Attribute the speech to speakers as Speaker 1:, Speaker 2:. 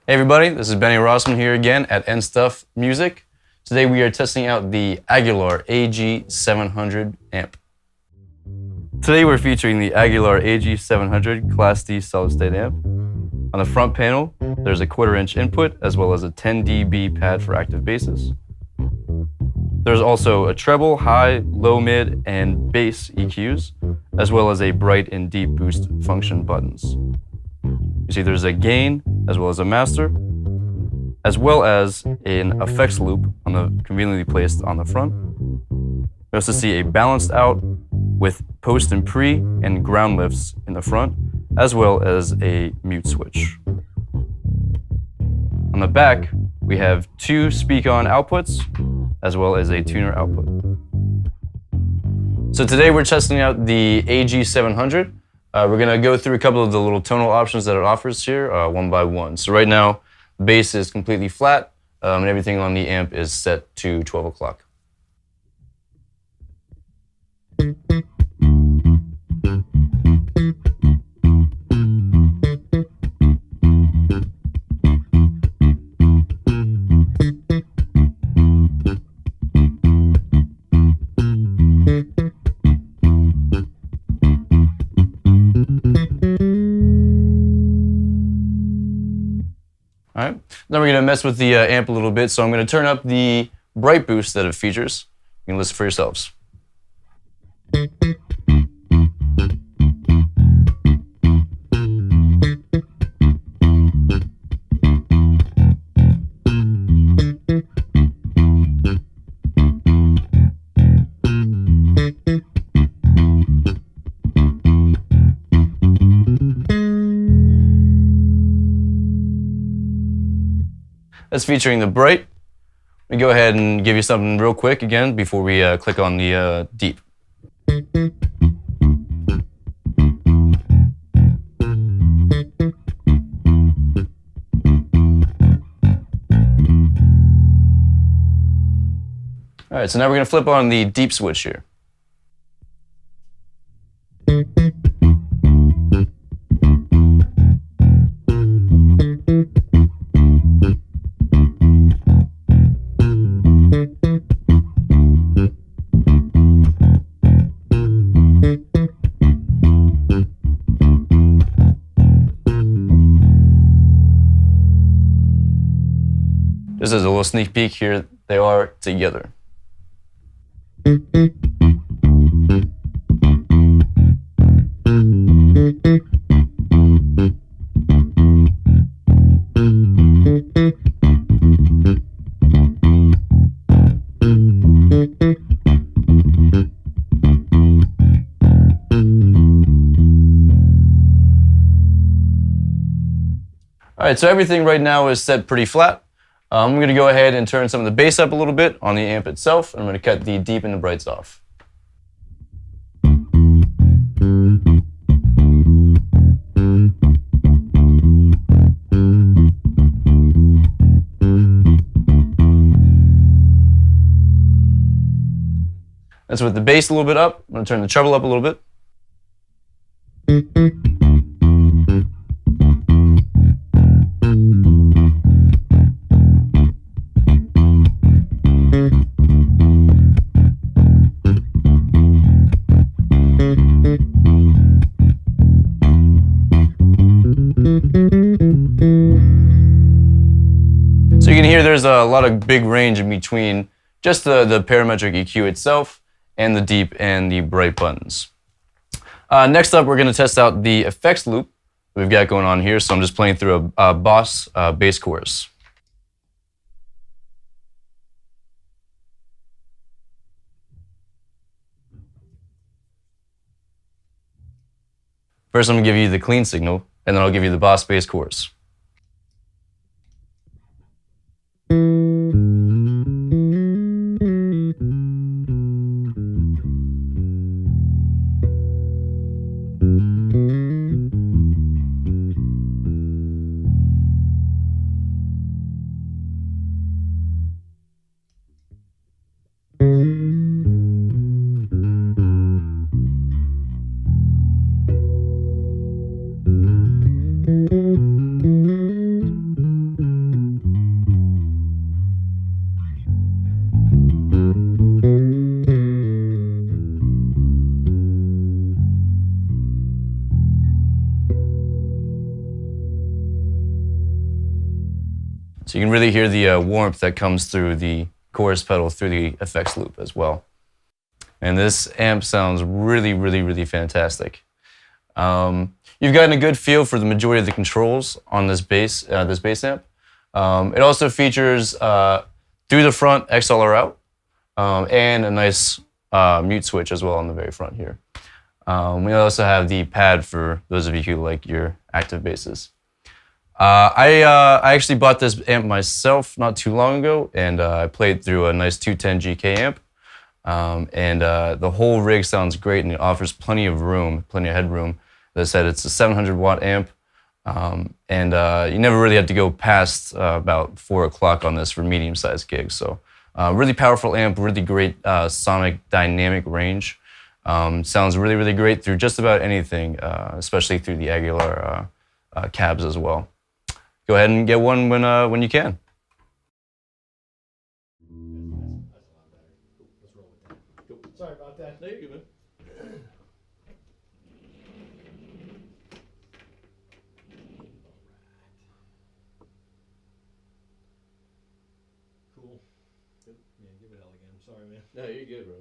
Speaker 1: Hey everybody, this is Benny Rossman here again at Stuff Music. Today we are testing out the Aguilar AG700 amp. Today we're featuring the Aguilar AG700 Class D solid state amp. On the front panel, there's a 1/4 inch input as well as a 10 dB pad for active basses. There's also a treble, high, low, mid, and bass EQs, as well as a bright and deep boost function buttons. You see there's a gain, as well as a master, as well as an effects loop conveniently placed on the front. We also see a balanced out with post and pre and ground lifts in the front, as well as a mute switch. On the back, we have 2 speak-on outputs, as well as a tuner output. So today we're testing out the AG700. We're gonna go through a couple of the little tonal options that it offers here, one by one. So right now, the bass is completely flat, and everything on the amp is set to 12 o'clock. All right, then we're gonna mess with the amp a little bit, so I'm gonna turn up the bright boost that it features. You can listen for yourselves. That's featuring the bright. Let me go ahead and give you something real quick again before we click on the deep. All right, so now we're gonna flip on the deep switch here. Just as a little sneak peek here, they are together. All right, so everything right now is set pretty flat. I'm going to go ahead and turn some of the bass up a little bit on the amp itself, and I'm going to cut the deep and the brights off. That's with the bass a little bit up. I'm going to turn the treble up a little bit. So you can hear there's a lot of big range in between just the parametric EQ itself and the deep and the bright buttons. Next up, we're going to test out the effects loop that we've got going on here. So I'm just playing through a Boss bass chorus. First, I'm going to give you the clean signal, and then I'll give you the Boss bass chorus. So you can really hear the warmth that comes through the chorus pedal through the effects loop as well. And this amp sounds really, really, really fantastic. You've gotten a good feel for the majority of the controls on this bass amp. It also features through the front XLR out and a nice mute switch as well on the very front here. We also have the pad for those of you who like your active basses. I actually bought this amp myself not too long ago, and I played through a nice 210 GK amp. The whole rig sounds great, and it offers plenty of room, plenty of headroom. As I said, it's a 700 watt amp, you never really had to go past about 4 o'clock on this for medium-sized gigs. So really powerful amp, really great sonic dynamic range. Sounds really, really great through just about anything, especially through the Aguilar cabs as well. Go ahead and get one when you can.
Speaker 2: Sorry about that.
Speaker 1: No, you're good, man.
Speaker 2: Cool. Yeah, give it hell again. Sorry, man.
Speaker 1: No, you're good, bro.